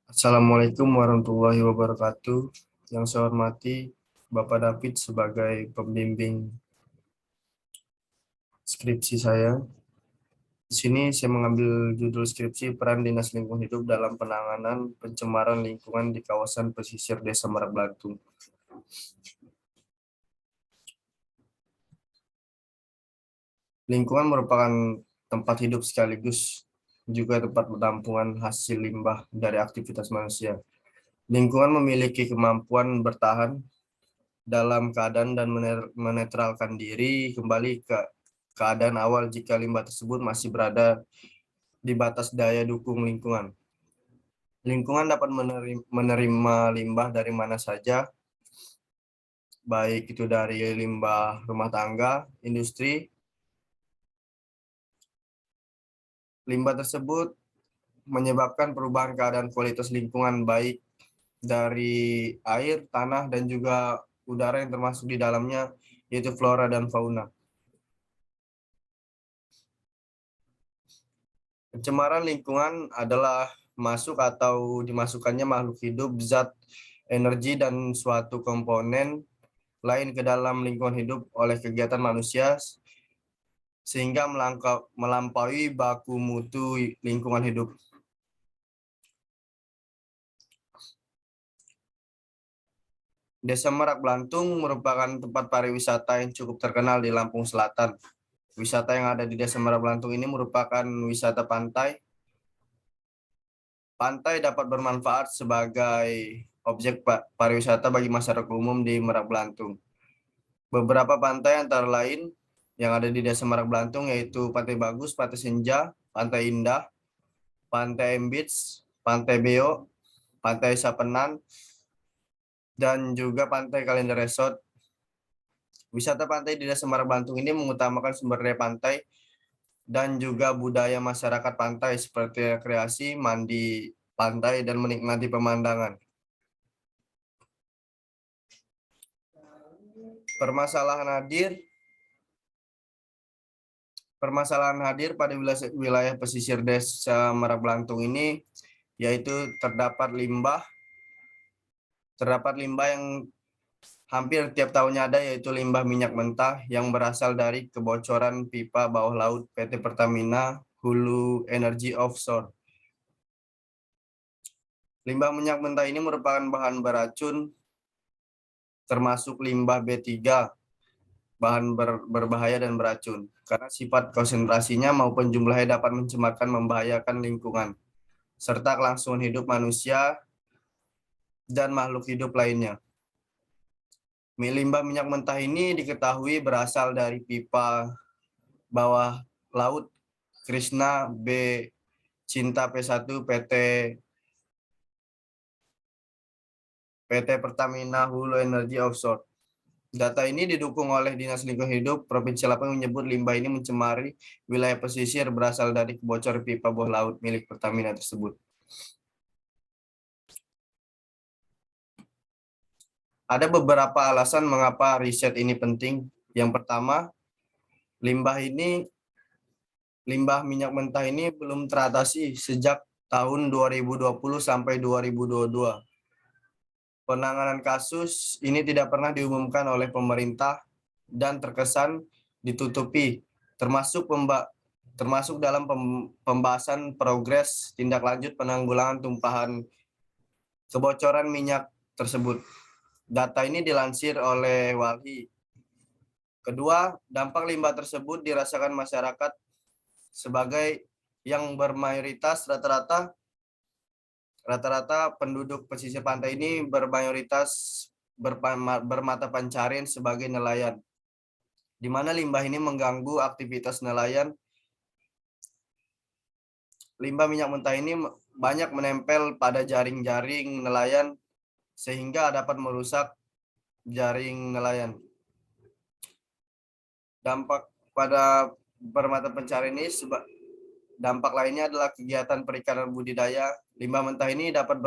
Assalamualaikum warahmatullahi wabarakatuh. Yang saya hormati Bapak David sebagai pembimbing skripsi saya. Di sini saya mengambil judul skripsi peran Dinas Lingkungan Hidup dalam penanganan pencemaran lingkungan di kawasan pesisir Desa Merak Blantung. Lingkungan merupakan tempat hidup sekaligus juga tempat penampungan hasil limbah dari aktivitas manusia. Lingkungan memiliki kemampuan bertahan dalam keadaan dan menetralkan diri kembali ke keadaan awal jika limbah tersebut masih berada di batas daya dukung lingkungan. Lingkungan dapat menerima limbah dari mana saja, baik itu dari limbah rumah tangga, industri. Limbah tersebut menyebabkan perubahan keadaan kualitas lingkungan baik dari air, tanah, dan juga udara yang termasuk di dalamnya, yaitu flora dan fauna. Pencemaran lingkungan adalah masuk atau dimasukkannya makhluk hidup, zat, energi, dan suatu komponen lain ke dalam lingkungan hidup oleh kegiatan manusia sehingga melampaui baku mutu lingkungan hidup. Desa Merak Blantung merupakan tempat pariwisata yang cukup terkenal di Lampung Selatan. Wisata yang ada di Desa Merak Blantung ini merupakan wisata pantai. Pantai dapat bermanfaat sebagai objek pariwisata bagi masyarakat umum di Merak Blantung. Beberapa pantai antara lain yang ada di Desa Merak Blantung yaitu Pantai Bagus, Pantai Senja, Pantai Indah, Pantai Embits, Pantai Beo, Pantai Sapenan, dan juga Pantai Kalender Resort. Wisata pantai di Desa Merak Blantung ini mengutamakan sumber daya pantai dan juga budaya masyarakat pantai seperti rekreasi, mandi pantai, dan menikmati pemandangan. Permasalahan hadir pada wilayah pesisir Desa Merak Blantung ini yaitu terdapat limbah yang hampir tiap tahunnya ada, yaitu limbah minyak mentah yang berasal dari kebocoran pipa bawah laut PT Pertamina Hulu Energy Offshore. Limbah minyak mentah ini merupakan bahan beracun termasuk limbah B3, bahan berbahaya dan beracun karena sifat konsentrasinya maupun jumlahnya dapat mencemarkan membahayakan lingkungan serta kelangsungan hidup manusia dan makhluk hidup lainnya. Limbah minyak mentah ini diketahui berasal dari pipa bawah laut Krishna B Cinta P1 PT Pertamina Hulu Energy Offshore. Data ini didukung oleh Dinas Lingkungan Hidup Provinsi Lampung yang menyebut limbah ini mencemari wilayah pesisir berasal dari kebocoran pipa bawah laut milik Pertamina tersebut. Ada beberapa alasan mengapa riset ini penting. Yang pertama, limbah minyak mentah ini belum teratasi sejak tahun 2020 sampai 2022. Penanganan kasus ini tidak pernah diumumkan oleh pemerintah dan terkesan ditutupi, termasuk dalam pembahasan progres tindak lanjut penanggulangan tumpahan kebocoran minyak tersebut. Data ini dilansir oleh Walhi. Kedua, dampak limbah tersebut dirasakan masyarakat sebagai yang bermayoritas rata-rata penduduk pesisir pantai ini bermayoritas bermata pencarian sebagai nelayan, di mana limbah ini mengganggu aktivitas nelayan. Limbah minyak mentah ini banyak menempel pada jaring-jaring nelayan sehingga dapat merusak jaring nelayan. Dampak pada bermata pencarian ini dampak lainnya adalah kegiatan perikanan budidaya. Limbah mentah ini dapat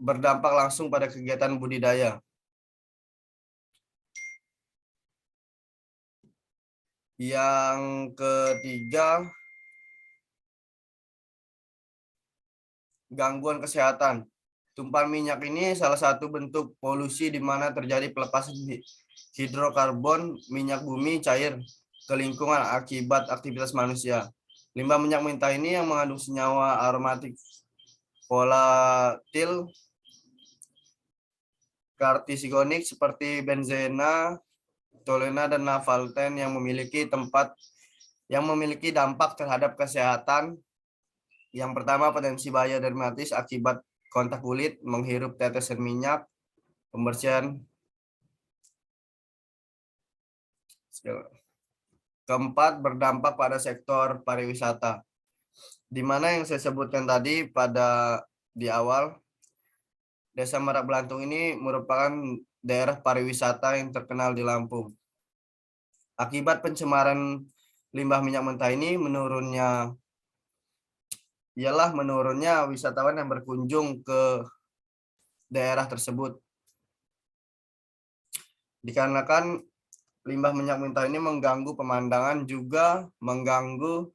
berdampak langsung pada kegiatan budidaya. Yang ketiga, gangguan kesehatan. Tumpahan minyak ini salah satu bentuk polusi di mana terjadi pelepasan hidrokarbon minyak bumi cair ke lingkungan akibat aktivitas manusia. Limbah minyak mentah ini yang mengandung senyawa aromatik volatil kartisigonik seperti benzena, toluena, dan naftalten yang memiliki dampak terhadap kesehatan. Yang pertama, potensi bahaya dermatis akibat kontak kulit, menghirup tetesan minyak, pembersihan. Keempat, berdampak pada sektor pariwisata. Di mana yang saya sebutkan tadi di awal, Desa Merak Belantung ini merupakan daerah pariwisata yang terkenal di Lampung. Akibat pencemaran limbah minyak mentah ini menurunnya wisatawan yang berkunjung ke daerah tersebut. Dikarenakan limbah minyak mentah ini mengganggu pemandangan, juga mengganggu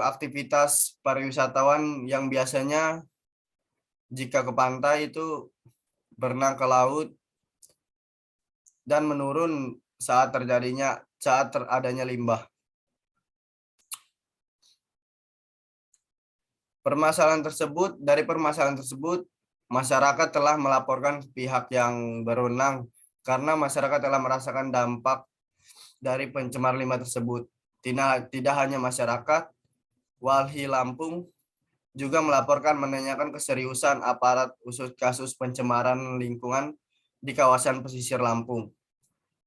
aktivitas pariwisatawan yang biasanya jika ke pantai itu berenang ke laut, dan menurun saat teradanya limbah. Dari permasalahan tersebut, masyarakat telah melaporkan pihak yang berwenang karena masyarakat telah merasakan dampak dari pencemar limbah tersebut. Tidak hanya masyarakat, Walhi Lampung juga menanyakan keseriusan aparat usut kasus pencemaran lingkungan di kawasan pesisir Lampung.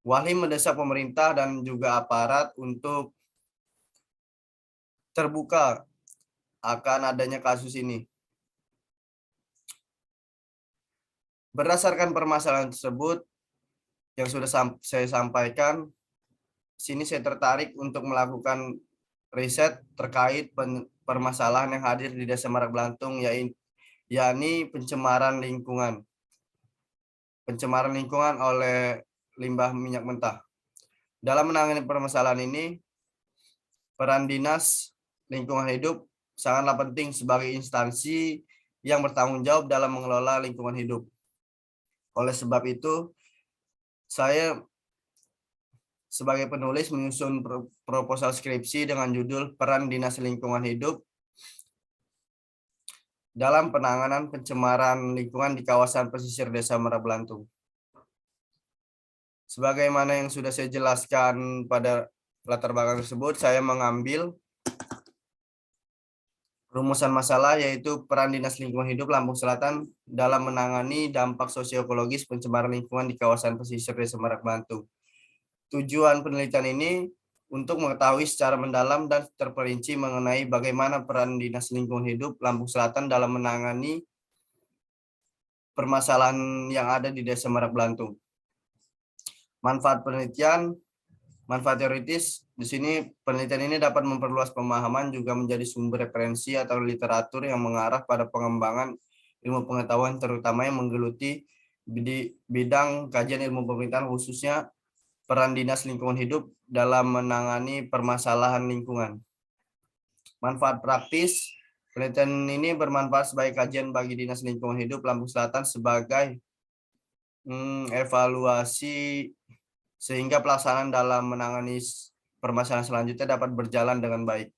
Walhi mendesak pemerintah dan juga aparat untuk terbuka akan adanya kasus ini. Berdasarkan permasalahan tersebut yang sudah saya sampaikan, sini saya tertarik untuk melakukan riset terkait permasalahan yang hadir di Desa Merak Belantung, yakni pencemaran lingkungan oleh limbah minyak mentah. Dalam menangani permasalahan ini, peran Dinas Lingkungan Hidup sangatlah penting sebagai instansi yang bertanggung jawab dalam mengelola lingkungan hidup. Oleh sebab itu, saya sebagai penulis menyusun proposal skripsi dengan judul Peran Dinas Lingkungan Hidup dalam penanganan pencemaran lingkungan di kawasan pesisir Desa Merak Belantung. Sebagaimana yang sudah saya jelaskan pada latar belakang tersebut, saya mengambil rumusan masalah, yaitu peran Dinas Lingkungan Hidup Lampung Selatan dalam menangani dampak sosioekologis pencemaran lingkungan di kawasan pesisir Desa Merak Belantung. Tujuan penelitian ini untuk mengetahui secara mendalam dan terperinci mengenai bagaimana peran Dinas Lingkungan Hidup Lampung Selatan dalam menangani permasalahan yang ada di Desa Merak Belantung. Manfaat teoritis, di sini penelitian ini dapat memperluas pemahaman, juga menjadi sumber referensi atau literatur yang mengarah pada pengembangan ilmu pengetahuan, terutama yang menggeluti di bidang kajian ilmu pemerintahan, khususnya peran Dinas Lingkungan Hidup dalam menangani permasalahan lingkungan. Manfaat praktis, penelitian ini bermanfaat sebagai kajian bagi Dinas Lingkungan Hidup Lampung Selatan sebagai evaluasi sehingga pelaksanaan dalam menangani permasalahan selanjutnya dapat berjalan dengan baik.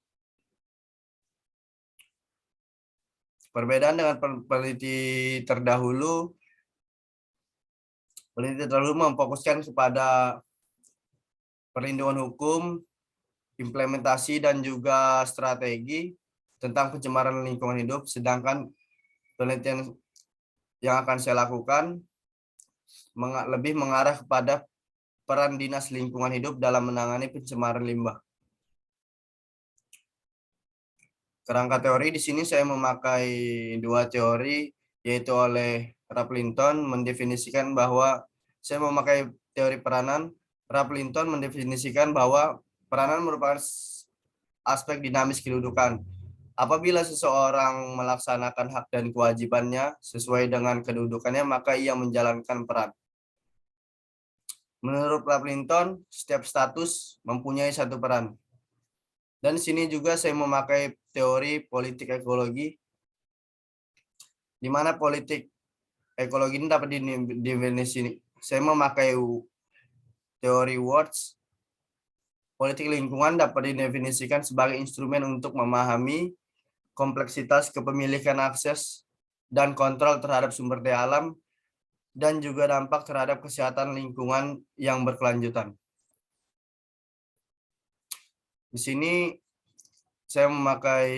Perbedaan dengan peneliti terdahulu memfokuskan kepada perlindungan hukum, implementasi, dan juga strategi tentang pencemaran lingkungan hidup, sedangkan penelitian yang akan saya lakukan lebih mengarah kepada peran Dinas Lingkungan Hidup dalam menangani pencemaran limbah. Kerangka teori di sini saya memakai dua teori, yaitu oleh Raplinton mendefinisikan bahwa saya memakai teori peranan. Raplinton mendefinisikan bahwa peranan merupakan aspek dinamis kedudukan. Apabila seseorang melaksanakan hak dan kewajibannya sesuai dengan kedudukannya, maka ia menjalankan peran. Menurut Raplinton, setiap status mempunyai satu peran. Dan di sini juga saya memakai teori politik ekologi, di mana politik ekologi ini dapat didefinisikan. Saya memakai teori Watts. Politik lingkungan dapat didefinisikan sebagai instrumen untuk memahami kompleksitas kepemilikan, akses, dan kontrol terhadap sumber daya alam, dan juga dampak terhadap kesehatan lingkungan yang berkelanjutan. Di sini saya memakai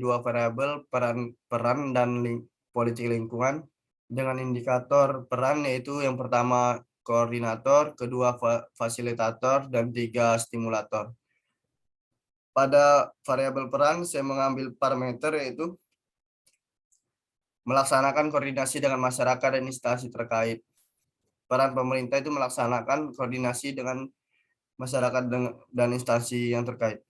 dua variabel, peran dan politik lingkungan, dengan indikator peran yaitu yang pertama koordinator, kedua fasilitator, dan tiga stimulator. Pada variabel peran saya mengambil parameter yaitu melaksanakan koordinasi dengan masyarakat dan instansi terkait. Peran pemerintah itu melaksanakan koordinasi dengan masyarakat dan instansi yang terkait,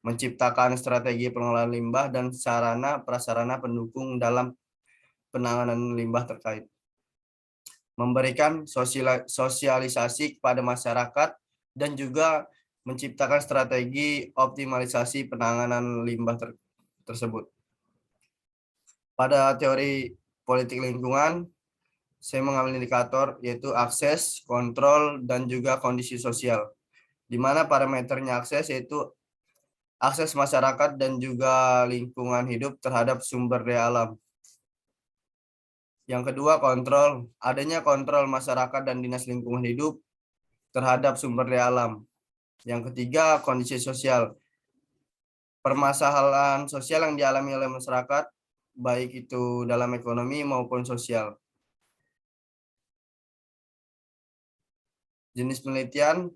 menciptakan strategi pengelolaan limbah dan sarana prasarana pendukung dalam penanganan limbah terkait, memberikan sosialisasi kepada masyarakat, dan juga menciptakan strategi optimalisasi penanganan limbah tersebut. Pada teori politik lingkungan, saya mengambil indikator yaitu akses, kontrol, dan juga kondisi sosial, di mana parameternya akses yaitu akses masyarakat dan juga lingkungan hidup terhadap sumber daya alam. Yang kedua, kontrol. Adanya kontrol masyarakat dan dinas lingkungan hidup terhadap sumber daya alam. Yang ketiga, kondisi sosial. Permasalahan sosial yang dialami oleh masyarakat, baik itu dalam ekonomi maupun sosial. Jenis penelitian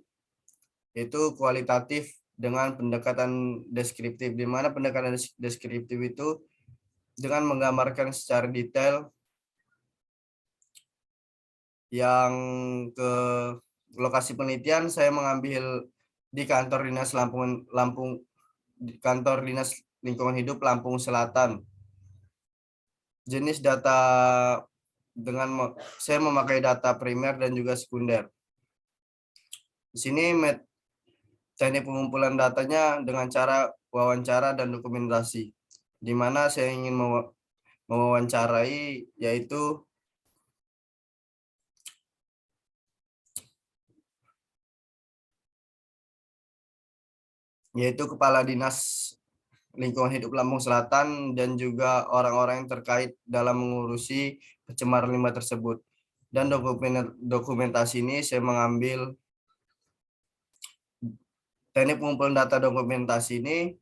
yaitu kualitatif dengan pendekatan deskriptif, di mana pendekatan deskriptif itu dengan menggambarkan secara detail yang ke lokasi penelitian. Saya mengambil di kantor dinas kantor dinas lingkungan hidup Lampung Selatan. Jenis data saya memakai data primer dan juga sekunder. Di sini teknik pengumpulan datanya dengan cara wawancara dan dokumentasi, di mana saya ingin mewawancarai yaitu Kepala Dinas Lingkungan Hidup Lampung Selatan dan juga orang-orang yang terkait dalam mengurusi pencemaran limbah tersebut. Dan dokumentasi ini saya mengambil teknik pengumpulan data dokumentasi ini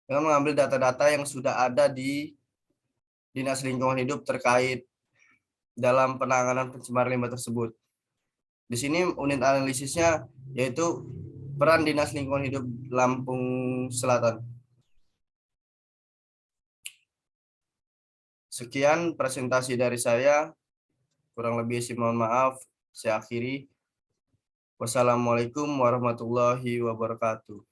dengan mengambil data-data yang sudah ada di Dinas Lingkungan Hidup terkait dalam penanganan pencemaran limbah tersebut. Di sini unit analisisnya yaitu peran Dinas Lingkungan Hidup Lampung Selatan. Sekian presentasi dari saya. Kurang lebih mohon maaf. Saya akhiri. Wassalamualaikum warahmatullahi wabarakatuh.